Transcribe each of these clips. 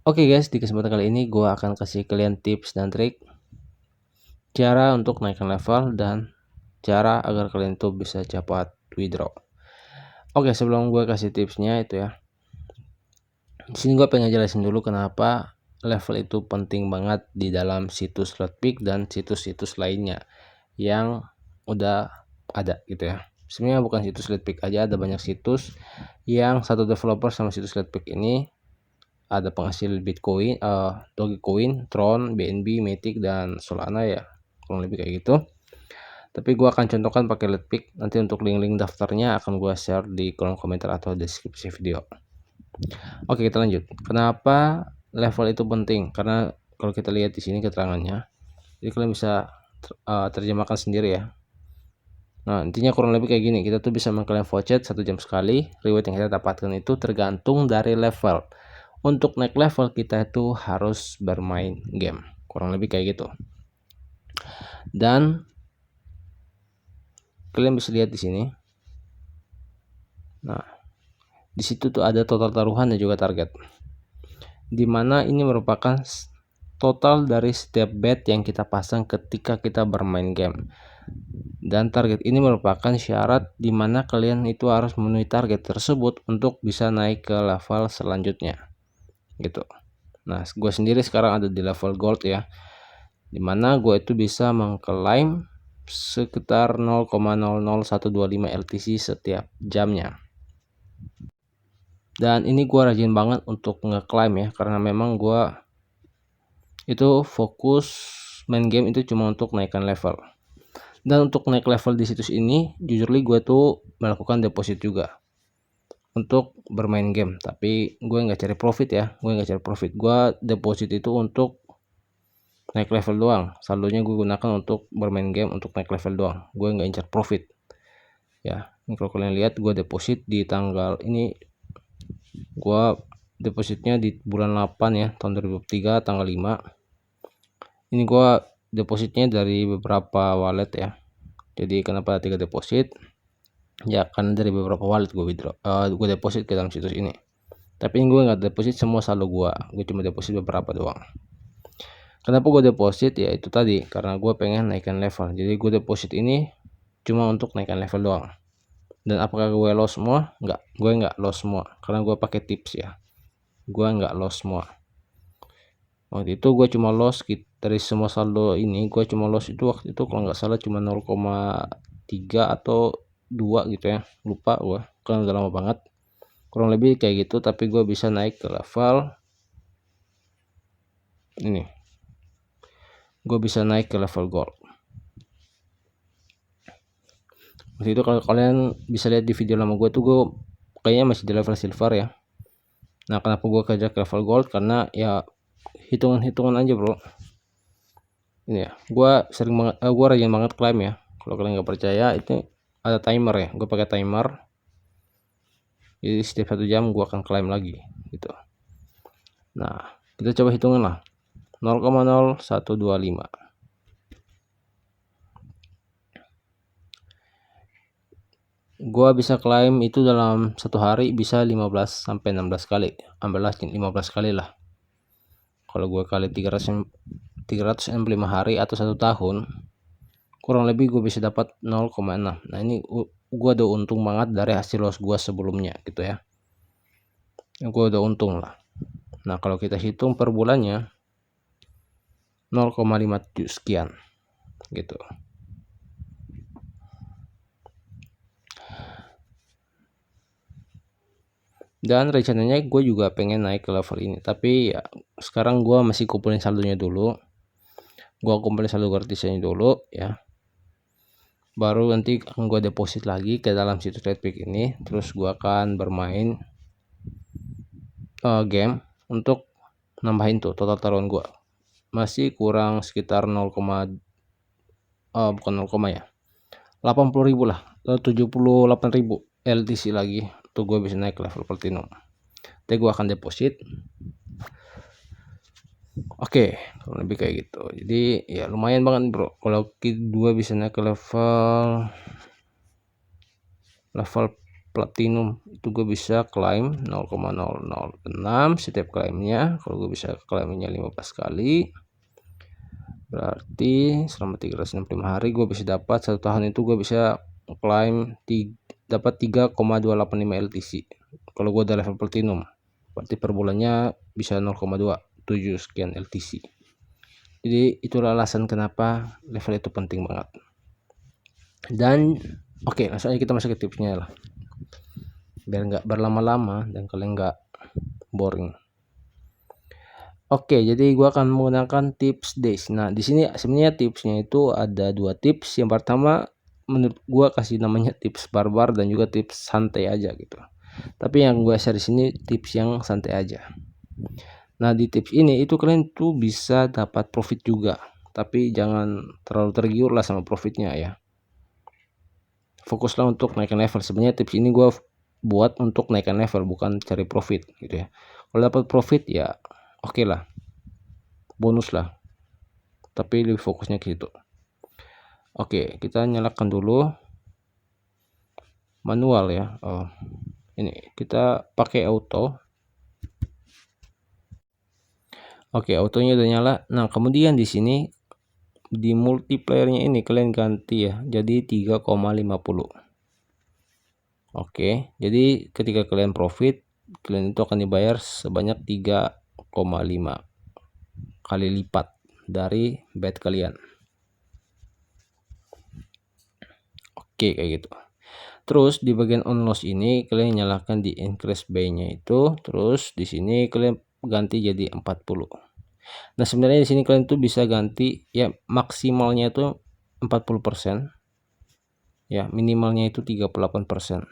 Oke guys, di kesempatan kali ini gue akan kasih kalian tips dan trik cara untuk naikkan level dan cara agar kalian tuh bisa cepat withdraw. Oke, sebelum gue kasih tipsnya itu ya, di sini gue pengen jelasin dulu kenapa level itu penting banget di dalam situs Slotpeak dan situs-situs lainnya yang udah ada gitu ya. Sebenarnya bukan situs Slotpeak aja, ada banyak situs yang satu developer sama situs Slotpeak ini ada penghasil Bitcoin, Dogecoin, Tron, BNB, Matic, dan Solana ya, kurang lebih kayak gitu. Tapi gua akan contohkan pakai Letpic. Nanti untuk link-link daftarnya akan gua share di kolom komentar atau deskripsi video. Oke, kita lanjut. Kenapa level itu penting? Karena kalau kita lihat di sini keterangannya, jadi kalian bisa terjemahkan sendiri ya. Nah, intinya kurang lebih kayak gini. Kita tuh bisa mengklaim voucher 1 jam sekali. Reward yang kita dapatkan itu tergantung dari level. Untuk naik level kita itu harus bermain game, kurang lebih kayak gitu. Dan kalian bisa lihat di sini. Nah, di situ tuh ada total taruhan dan juga target. Dimana ini merupakan total dari setiap bet yang kita pasang ketika kita bermain game. Dan target ini merupakan syarat dimana kalian itu harus memenuhi target tersebut untuk bisa naik ke level selanjutnya. Gitu. Nah, gue sendiri sekarang ada di level gold ya, dimana gue itu bisa mengklaim sekitar 0,00125 LTC setiap jamnya. Dan ini gue rajin banget untuk ngeklaim ya, karena memang gue itu fokus main game itu cuma untuk naikkan level. Dan untuk naik level di situs ini, jujurly gue tuh melakukan deposit juga untuk bermain game, tapi gue nggak cari profit ya, gue deposit itu untuk naik level doang. Saldonya gue gunakan untuk bermain game, untuk naik level doang, gue nggak incar profit ya. Ini kalau kalian lihat, gue deposit di tanggal ini, gue depositnya di bulan 8 ya, tahun 2003 tanggal 5. Ini gue depositnya dari beberapa wallet ya. Jadi kenapa 3 deposit ya, karena dari beberapa wallet gue withdraw, gue deposit ke dalam situs ini. Tapi gue nggak deposit semua saldo gue cuma deposit beberapa doang. Kenapa gue deposit? Ya itu tadi, karena gue pengen naikkan level. Jadi gue deposit ini cuma untuk naikkan level doang. Dan apakah gue loss semua? Nggak, gue nggak loss semua, karena gue pakai tips ya. Gue nggak loss semua. Waktu itu gue cuma loss dari semua saldo ini, gue cuma loss itu waktu itu kalau nggak salah cuma 0,3 atau 2 gitu ya, lupa gue, kan udah lama banget, kurang lebih kayak gitu. Tapi gue bisa naik ke level ini, gue bisa naik ke level gold. Waktu itu kalau kalian bisa lihat di video lama gue tuh, gue kayaknya masih di level silver ya. Nah, kenapa gue kejar ke level gold? Karena ya hitungan aja bro. Ini ya, gue rajin banget klaim ya. Kalau kalian nggak percaya, itu ada timer ya, gue pakai timer. Jadi setiap 1 jam gue akan klaim lagi gitu. Nah, kita coba hitungan lah, 0,0125. Gua bisa klaim itu dalam 1 hari bisa 15 sampai 16 kali. Ambillah 15 kali lah. Kalau gue kali 365 hari atau 1 tahun, kurang lebih gue bisa dapat 0,6. Nah, ini gue udah untung banget dari hasil loss gue sebelumnya gitu ya. Gue udah untung lah. Nah, kalau kita hitung per bulannya 0,57 sekian gitu. Dan rencananya gue juga pengen naik ke level ini, tapi ya sekarang gue masih kumpulin saldonya dulu. Gue kumpulin saldo gratisnya dulu ya, baru nanti akan gue deposit lagi ke dalam situs Redpick ini. Terus gue akan bermain game untuk nambahin tuh total taruhan gue. Masih kurang sekitar 0, bukan 0, ya 80.000 lah, 78.000 LTC lagi tuh gue bisa naik level platinum. Nanti gue akan deposit. Oke, kalau lebih kayak gitu. Jadi ya lumayan banget bro, kalau kita 2 bisa naik ke level platinum itu gue bisa claim 0,006 setiap klaimnya. Kalau gue bisa klaimnya 15 kali, berarti selama 365 hari gue bisa dapat 1 tahun itu gue bisa claim dapat 3,285 LTC. Kalau gue udah level platinum, berarti per bulannya bisa 0,27 sekian LTC. Jadi itulah alasan kenapa level itu penting banget. Dan oke, langsung aja kita masuk ke tipsnya lah, biar nggak berlama-lama dan kalian nggak boring. Oke, jadi gua akan menggunakan tips days. Nah, di sini sebenarnya tipsnya itu ada 2 tips. Yang pertama menurut gua kasih namanya tips barbar dan juga tips santai aja gitu. Tapi yang gua share di sini tips yang santai aja. Nah, di tips ini itu kalian tuh bisa dapat profit juga, tapi jangan terlalu tergiur lah sama profitnya ya. Fokuslah untuk naikkan level. Sebenarnya tips ini gua buat untuk naikkan level, bukan cari profit gitu ya. Kalau dapat profit ya oke lah, bonus lah, tapi lebih fokusnya ke situ. Oke, kita nyalakan dulu manual ya. Ini kita pakai auto. Oke, autonya udah nyala. Nah, kemudian di sini di multiplayernya ini kalian ganti ya, jadi 3,50. Oke, jadi ketika kalian profit, kalian itu akan dibayar sebanyak 3,5 kali lipat dari bet kalian. Oke, kayak gitu. Terus di bagian on loss ini kalian nyalakan di increase buy-nya itu, terus di sini kalian ganti jadi 40. Nah, sebenarnya di sini kalian tuh bisa ganti ya, maksimalnya itu 40%. Ya, minimalnya itu 38%.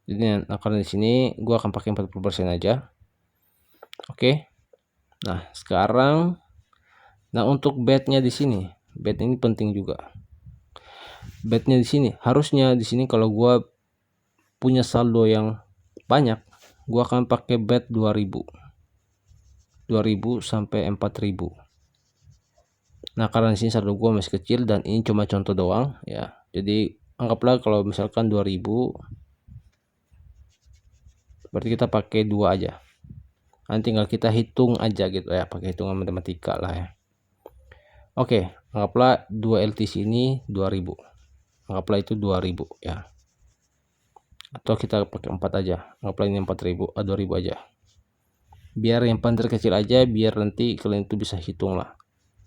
Jadi nah, karena di sini gua akan pakai 40% aja. Oke. Nah, sekarang untuk betnya di sini, bet ini penting juga. Betnya di sini harusnya di sini kalau gua punya saldo yang banyak, gua akan pakai bet 2000 sampai 4000. Nah, karena di sini saldo gua masih kecil dan ini cuma contoh doang ya. Jadi anggaplah kalau misalkan 2000, berarti kita pakai 2 aja. Nanti tinggal kita hitung aja gitu ya, pakai hitungan matematika lah ya. Oke, anggaplah 2 LTC ini 2000. Anggaplah itu 2000 ya. Atau kita pakai 4 aja. Anggaplah ini 4000, 2000 aja. Biar yang paling terkecil aja, biar nanti kalian itu bisa hitung lah.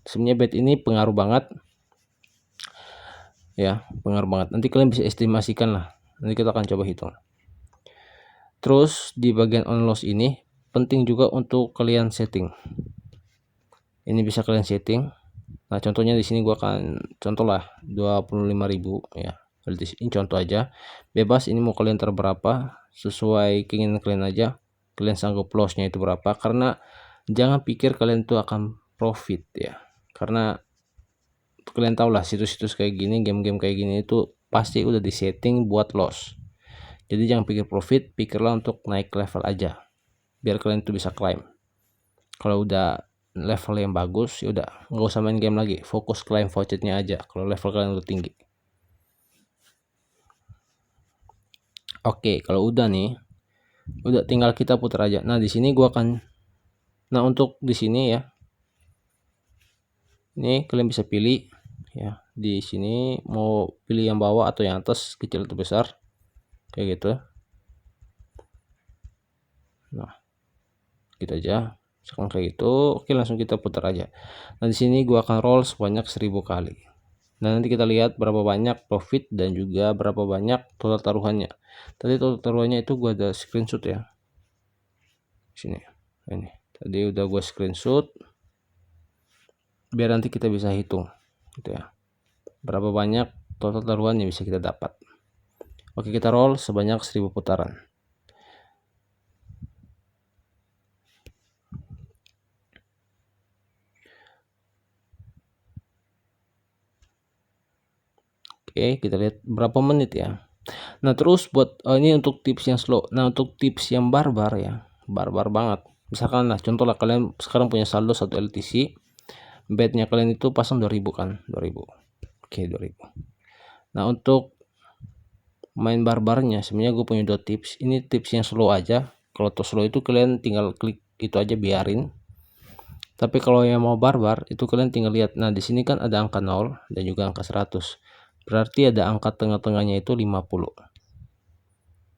Sebenarnya bet ini pengaruh banget. Ya, pengaruh banget. Nanti kalian bisa estimasikan lah. Nanti kita akan coba hitung. Terus di bagian on loss ini penting juga untuk kalian setting. Ini bisa kalian setting. Nah, contohnya di sini gua akan contoh lah 25.000 ya. Ini contoh aja. Bebas ini mau kalian taruh berapa, sesuai keinginan kalian aja. Kalian sanggup lossnya itu berapa, karena jangan pikir kalian tuh akan profit ya. Karena kalian tahu lah situs-situs kayak gini, game-game kayak gini itu pasti udah disetting buat loss. Jadi jangan pikir profit, pikirlah untuk naik level aja, biar kalian tuh bisa claim. Kalau udah level yang bagus, ya udah nggak usah main game lagi, fokus claim vouchernya aja. Kalau level kalian udah tinggi. Oke, kalau udah nih, udah tinggal kita putar aja. Nah, di sini gua akan, nah untuk di sini ya, ini kalian bisa pilih ya. Di sini mau pilih yang bawah atau yang atas, kecil atau besar, kayak gitu. Nah, gitu aja. Sekarang kayak gitu. Oke, langsung kita putar aja. Nah, di sini gua akan roll sebanyak 1000 kali. Nah, nanti kita lihat berapa banyak profit dan juga berapa banyak total taruhannya. Tadi total taruhannya itu gua ada screenshot ya. Sini. Ini. Tadi udah gua screenshot. Biar nanti kita bisa hitung gitu ya. Berapa banyak total taruhan yang bisa kita dapat. Oke, kita roll sebanyak 1000 putaran. Oke, kita lihat berapa menit ya. Nah, terus buat ini untuk tips yang slow. Nah, untuk tips yang barbar ya, barbar banget. Misalkan lah, contoh lah kalian sekarang punya saldo 1 LTC, betnya kalian itu pasang 2000 kan, 2000. Oke, 2000. Nah, untuk main barbarnya sebenarnya gue punya 2 tips. Ini tips yang slow aja. Kalau tuh slow itu kalian tinggal klik itu aja, biarin. Tapi kalau yang mau barbar itu kalian tinggal lihat. Nah, di sini kan ada angka 0 dan juga angka 100. Berarti ada angka tengah-tengahnya itu 50.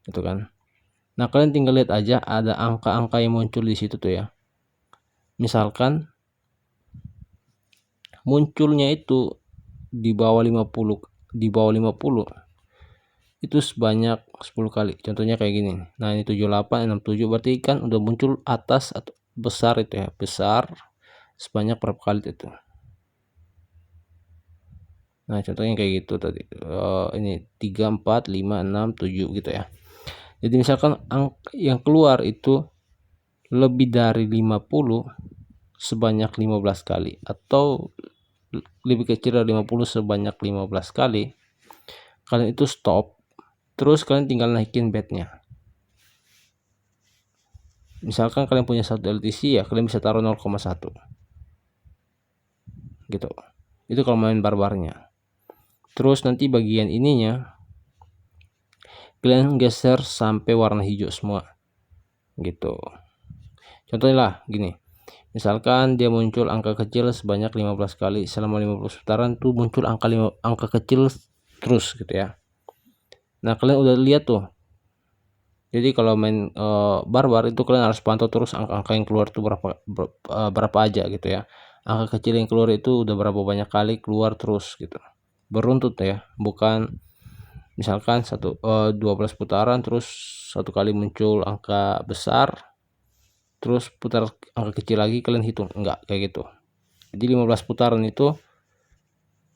Gitu kan. Nah, kalian tinggal lihat aja ada angka-angka yang muncul di situ tuh ya. Misalkan munculnya itu di bawah 50, itu sebanyak 10 kali. Contohnya kayak gini. Nah, ini 78, 67, berarti kan udah muncul atas atau besar itu ya, besar sebanyak berapa kali itu. Nah, contohnya kayak gitu tadi. Ini 3, 4, 5, 6, 7 gitu ya. Jadi misalkan yang keluar itu lebih dari 50 sebanyak 15 kali, atau lebih kecil dari 50 sebanyak 15 kali, kalian itu stop, terus kalian tinggal naikin bednya. Misalkan kalian punya 1 LTC ya, kalian bisa taruh 0,1 gitu. Itu kalau main barbarnya. Terus nanti bagian ininya kalian geser sampai warna hijau semua gitu. Contohnya lah gini, misalkan dia muncul angka kecil sebanyak 15 kali selama 50 putaran, tuh muncul angka kecil terus gitu ya. Nah, kalian udah lihat tuh. Jadi kalau main barbar itu kalian harus pantau terus angka-angka yang keluar tuh berapa aja gitu ya. Angka kecil yang keluar itu udah berapa banyak kali keluar terus gitu. Beruntut ya, bukan misalkan 12 putaran terus 1 kali muncul angka besar, terus putar angka kecil lagi kalian hitung. Enggak kayak gitu. Jadi 15 putaran itu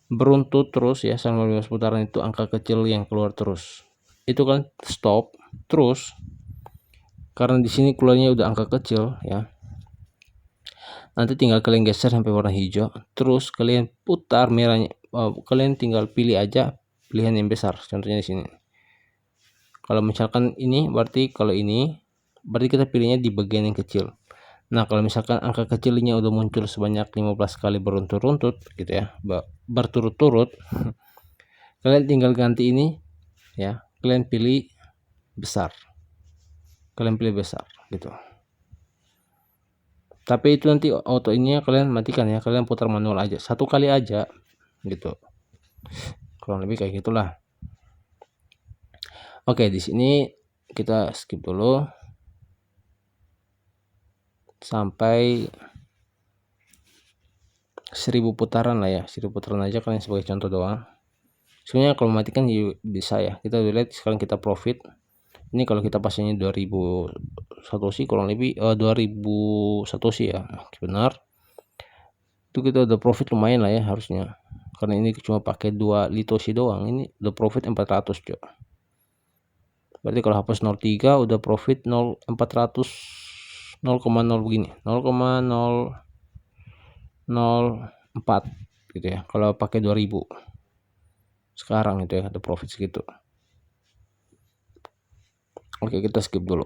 beruntut terus ya, selama 15 putaran itu angka kecil yang keluar terus. Itu kan stop terus. Karena di sini keluarnya udah angka kecil ya. Nanti tinggal kalian geser sampai warna hijau, terus kalian putar merahnya. Kalian tinggal pilih aja pilihan yang besar. Contohnya di sini. Kalau misalkan ini berarti kita pilihnya di bagian yang kecil. Nah, kalau misalkan angka kecilnya udah muncul sebanyak 15 kali beruntut-runtut gitu ya, berturut-turut, kalian tinggal ganti ini ya, kalian pilih besar. Kalian pilih besar gitu. Tapi itu nanti auto ininya kalian matikan ya, kalian putar manual aja 1 kali aja gitu. Kurang lebih kayak gitulah. Oke, di sini kita skip dulu sampai 1000 putaran lah ya. 1000 putaran aja kalian sebagai contoh doang. Sebenarnya kalau matikan bisa ya. Kita lihat sekarang kita profit. Ini kalau kita pasangnya 2000 satoshi kurang lebih 2000 satoshi ya. Benar. Itu kita udah profit lumayan lah ya harusnya. Karena ini cuma pakai 2 litoshi doang. Ini udah profit 400, Cok. Berarti kalau hapus 03 udah profit 400 0,0 begini. 0,004 gitu ya. Kalau pakai 2000. Sekarang itu ya ada profit segitu. Oke, kita skip dulu.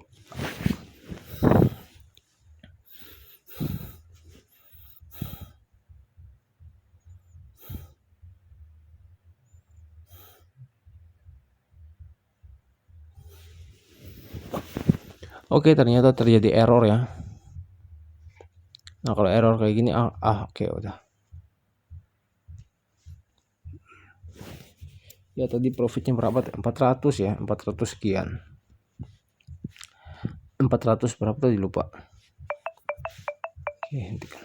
Oke, ternyata terjadi error ya. Nah, kalau error kayak gini oke udah. Ya tadi profitnya berapa? 400 ya, 400 sekian. 400 berapa tadi lupa. Oke, hentikan.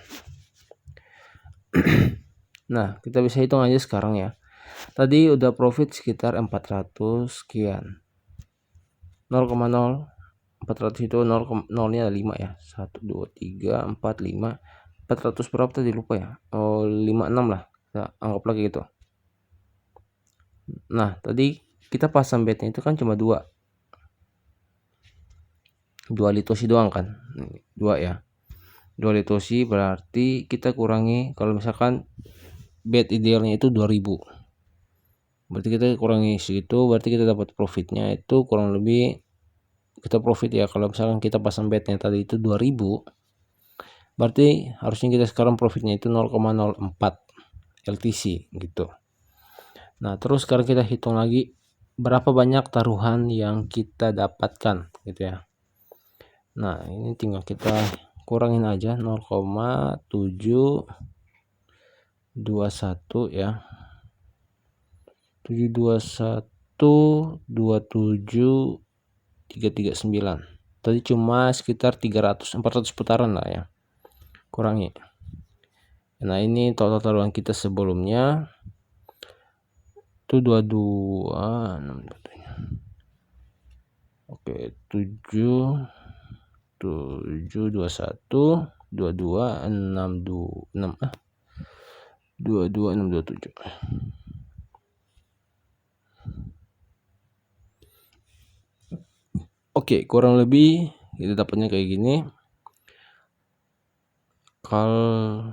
Nah, kita bisa hitung aja sekarang ya. Tadi udah profit sekitar 400 sekian. 0,0 400 itu 0-nya ada 5 ya. 1 2 3 4 5. 400 berapa tadi lupa ya. 56 lah. Kita anggap lagi gitu. Nah, tadi kita pasang bednya itu kan cuma 2 litoshi doang kan. 2 ya. 2 litoshi berarti kita kurangi, kalau misalkan bed idealnya itu 2000. Berarti kita kurangi segitu, berarti kita dapat profitnya itu kurang lebih, kita profit ya kalau misalkan kita pasang bednya tadi itu 2000, berarti harusnya kita sekarang profitnya itu 0,04 LTC gitu. Nah, terus sekarang kita hitung lagi berapa banyak taruhan yang kita dapatkan gitu ya. Nah, ini tinggal kita kurangin aja 0,721 ya. 721 27 339. Tadi cuma sekitar 400 putaran lah ya. Kurangi. Nah, ini total taruhan kita sebelumnya itu 22 Oke, 7 21 22 626 22627. Oke, kurang lebih kita dapatnya kayak gini. Kalau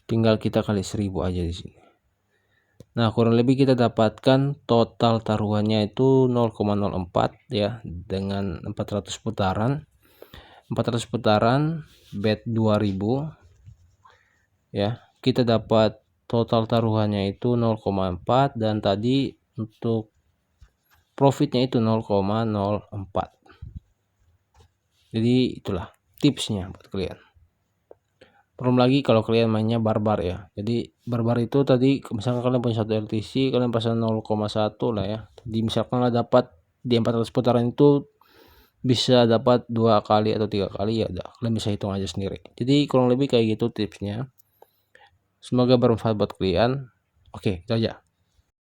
tinggal kita kali 1000 aja di sini. Nah, kurang lebih kita dapatkan total taruhannya itu 0,04 ya, dengan 400 putaran. 400 putaran bet 2000 ya. Kita dapat total taruhannya itu 0,4 dan tadi untuk profitnya itu 0,04. Jadi itulah tipsnya buat kalian. Belum lagi kalau kalian mainnya barbar ya. Jadi barbar itu tadi misalkan kalian punya 1 LTC, kalian pasang 0,1 lah ya. Jadi misalkan lah dapat di 400 putaran itu bisa dapat 2 kali atau 3 kali ya udah. Kalian bisa hitung aja sendiri. Jadi kurang lebih kayak gitu tipsnya. Semoga bermanfaat buat kalian. Oke, itu aja.